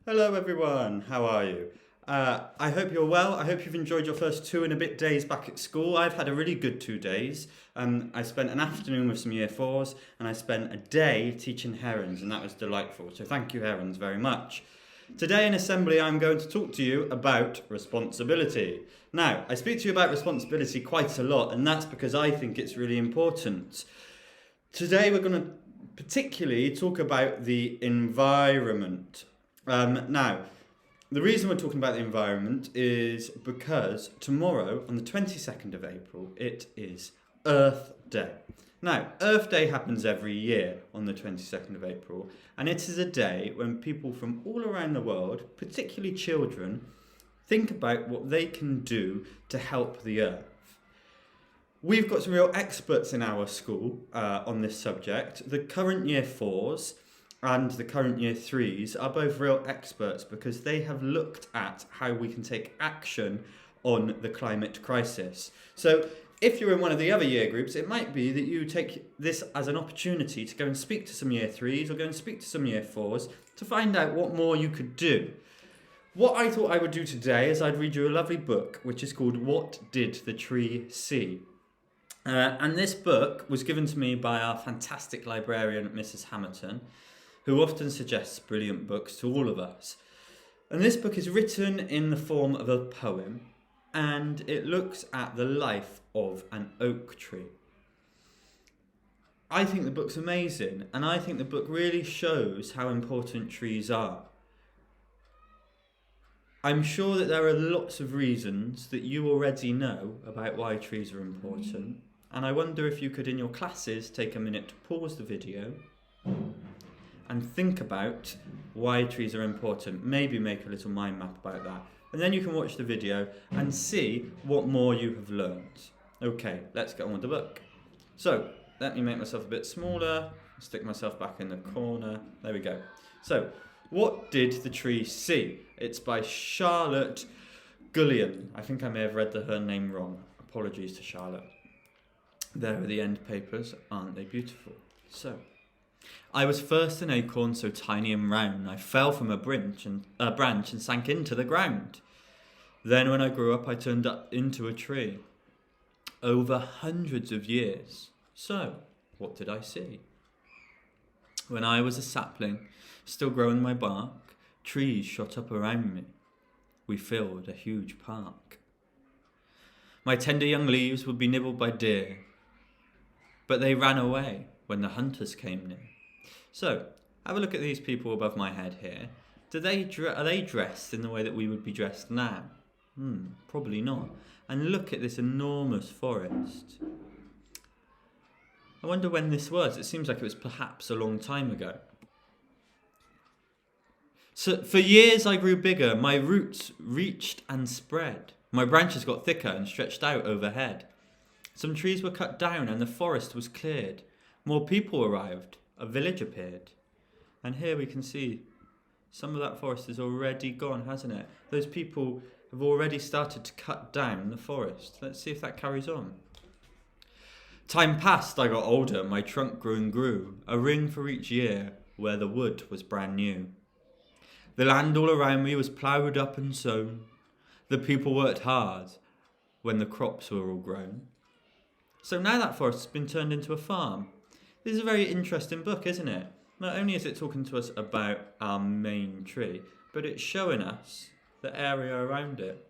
Hello everyone, how are you? I hope you're well. I hope you've enjoyed your first 2 and a bit days back at school. I've had a really good 2 days. I spent an afternoon with some year fours and I spent a day teaching herons, and that was delightful. So thank you, herons, very much. Today in assembly I'm going to talk to you about responsibility. Now, I speak to you about responsibility quite a lot, and that's because I think it's really important. Today we're going to particularly talk about the environment. Now, the reason we're talking about the environment is because tomorrow, on the 22nd of April, it is Earth Day. Now, Earth Day happens every year on the 22nd of April, and it is a day when people from all around the world, particularly children, think about what they can do to help the Earth. We've got some real experts in our school on this subject. The current year fours and the current year threes are both real experts because they have looked at how we can take action on the climate crisis. So if you're in one of the other year groups, it might be that you take this as an opportunity to go and speak to some year threes or go and speak to some year fours to find out what more you could do. What I thought I would do today is I'd read you a lovely book which is called What Did the Tree See? And this book was given to me by our fantastic librarian, Mrs. Hamilton, who often suggests brilliant books to all of us. And this book is written in the form of a poem, and it looks at the life of an oak tree. I think the book's amazing, and I think the book really shows how important trees are. I'm sure that there are lots of reasons that you already know about why trees are important, and I wonder if you could, in your classes, take a minute to pause the video and think about why trees are important. Maybe make a little mind map about that. And then you can watch the video and see what more you have learned. Okay, let's get on with the book. So, let me make myself a bit smaller, stick myself back in the corner. There we go. So, What Did the Tree See? It's by Charlotte Gullion. I think I may have read her name wrong. Apologies to Charlotte. There are the end papers, aren't they beautiful? So, I was first an acorn so tiny and round, I fell from a branch and sank into the ground. Then when I grew up, I turned up into a tree. Over hundreds of years. So, what did I see? When I was a sapling, still growing my bark, trees shot up around me. We filled a huge park. My tender young leaves would be nibbled by deer, but they ran away when the hunters came near. So, have a look at these people above my head here. Are they dressed in the way that we would be dressed now? Probably not. And look at this enormous forest. I wonder when this was. It seems like it was perhaps a long time ago. So, for years I grew bigger. My roots reached and spread. My branches got thicker and stretched out overhead. Some trees were cut down and the forest was cleared. More people arrived. A village appeared. And here we can see some of that forest is already gone, hasn't it? Those people have already started to cut down the forest. Let's see if that carries on. Time passed, I got older, my trunk grew and grew, a ring for each year where the wood was brand new. The land all around me was ploughed up and sown. The people worked hard when the crops were all grown. So now that forest has been turned into a farm. This is a very interesting book, isn't it? Not only is it talking to us about our main tree, but it's showing us the area around it.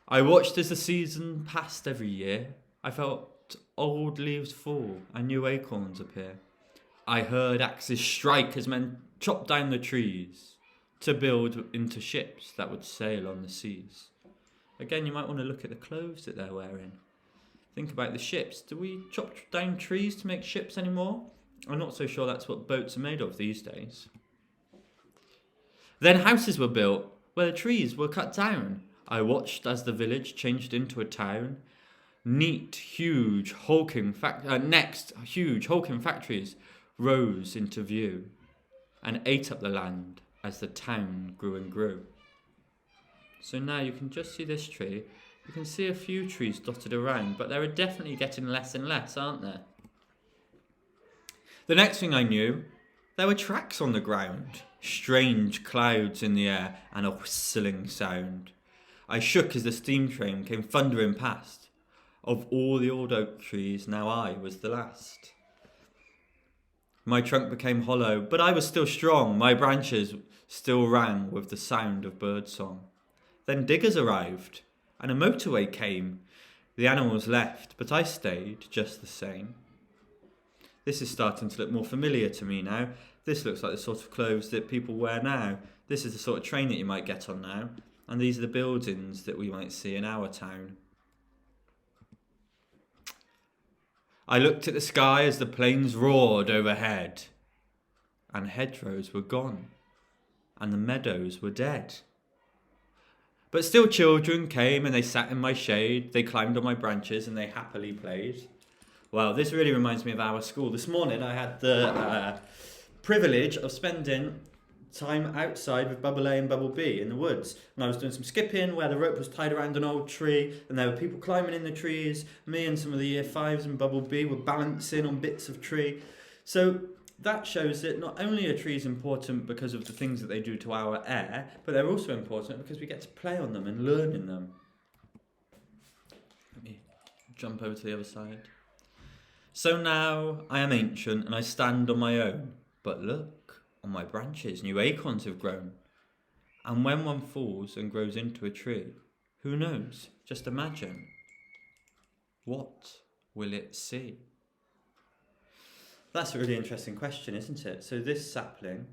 I watched as the season passed every year. I felt old leaves fall and new acorns appear. I heard axes strike as men chopped down the trees to build into ships that would sail on the seas. Again, you might want to look at the clothes that they're wearing. Think about the ships. Do we chop down trees to make ships anymore? I'm not so sure that's what boats are made of these days. Then houses were built where the trees were cut down. I watched as the village changed into a town. Huge hulking factories rose into view and ate up the land as the town grew and grew. So now you can just see this tree. You can see a few trees dotted around, but they are definitely getting less and less, aren't there? The next thing I knew, There were tracks on the ground, strange clouds in the air, and a whistling sound. I shook as the steam train came thundering past. Of all the old oak trees, now I was the last. My trunk became hollow, but I was still strong. My branches still rang with the sound of birdsong. Then diggers arrived, and a motorway came. The animals left, but I stayed just the same. This is starting to look more familiar to me now. This looks like the sort of clothes that people wear now. This is the sort of train that you might get on now. And these are the buildings that we might see in our town. I looked at the sky as the planes roared overhead. And hedgerows were gone. And the meadows were dead. But still children came and they sat in my shade. They climbed on my branches and they happily played. Well, this really reminds me of our school. This morning I had the privilege of spending time outside with Bubble A and Bubble B in the woods. And I was doing some skipping where the rope was tied around an old tree and there were people climbing in the trees. Me and some of the year 5s and Bubble B were balancing on bits of tree. So that shows that not only are trees important because of the things that they do to our air, but they're also important because we get to play on them and learn in them. Let me jump over to the other side. So now I am ancient and I stand on my own. But look, on my branches new acorns have grown. And when one falls and grows into a tree, who knows? Just imagine. What will it see? That's a really interesting question, isn't it? So this sapling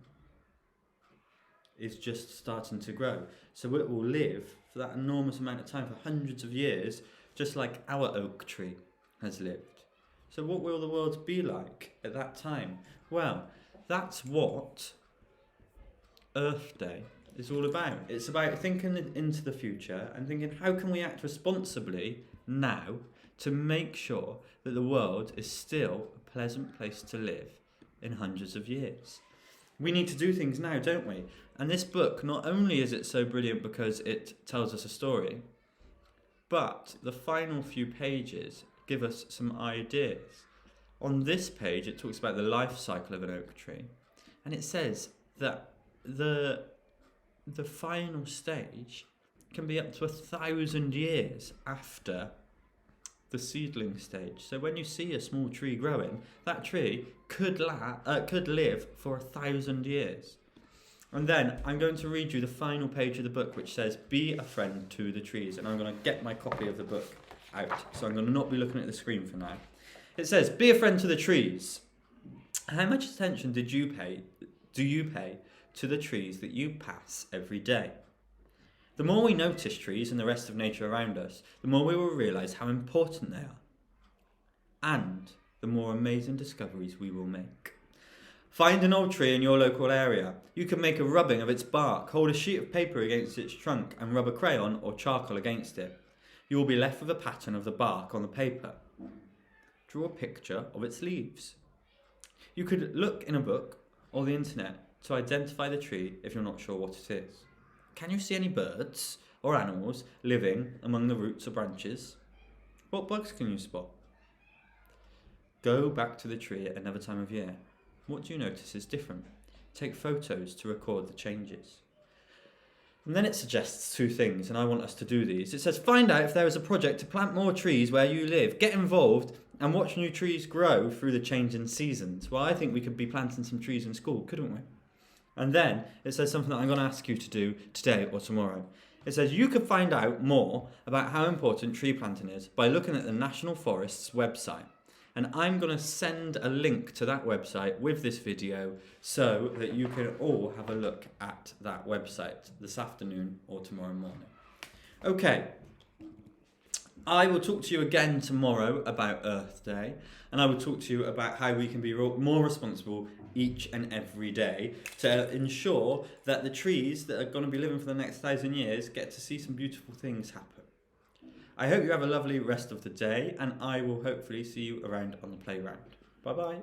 is just starting to grow. So it will live for that enormous amount of time, for hundreds of years, just like our oak tree has lived. So what will the world be like at that time? Well, that's what Earth Day is all about. It's about thinking into the future and thinking, how can we act responsibly now to make sure that the world is still a pleasant place to live in hundreds of years? We need to do things now, don't we? And this book, not only is it so brilliant because it tells us a story, but the final few pages give us some ideas. On this page, it talks about the life cycle of an oak tree, and it says that the final stage can be up to 1,000 years after the seedling stage. So when you see a small tree growing, that tree could live for 1,000 years. And then I'm going to read you the final page of the book, which says, "Be a friend to the trees." And I'm going to get my copy of the book out, so I'm going to not be looking at the screen for now. It says, "Be a friend to the trees. How much attention do you pay to the trees that you pass every day? The more we notice trees and the rest of nature around us, the more we will realise how important they are. And the more amazing discoveries we will make. Find an old tree in your local area. You can make a rubbing of its bark, hold a sheet of paper against its trunk and rub a crayon or charcoal against it. You will be left with a pattern of the bark on the paper. Draw a picture of its leaves. You could look in a book or the internet to identify the tree if you're not sure what it is. Can you see any birds or animals living among the roots or branches? What bugs can you spot? Go back to the tree at another time of year. What do you notice is different? Take photos to record the changes." And then it suggests 2 things, and I want us to do these. It says, find out if there is a project to plant more trees where you live. Get involved and watch new trees grow through the change in seasons. Well, I think we could be planting some trees in school, couldn't we? And then it says something that I'm going to ask you to do today or tomorrow. It says you could find out more about how important tree planting is by looking at the National Forest's website. And I'm going to send a link to that website with this video so that you can all have a look at that website this afternoon or tomorrow morning. Okay, I will talk to you again tomorrow about Earth Day, and I will talk to you about how we can be more responsible each and every day to ensure that the trees that are going to be living for the next 1,000 years get to see some beautiful things happen. I hope you have a lovely rest of the day, and I will hopefully see you around on the playground. Bye-bye.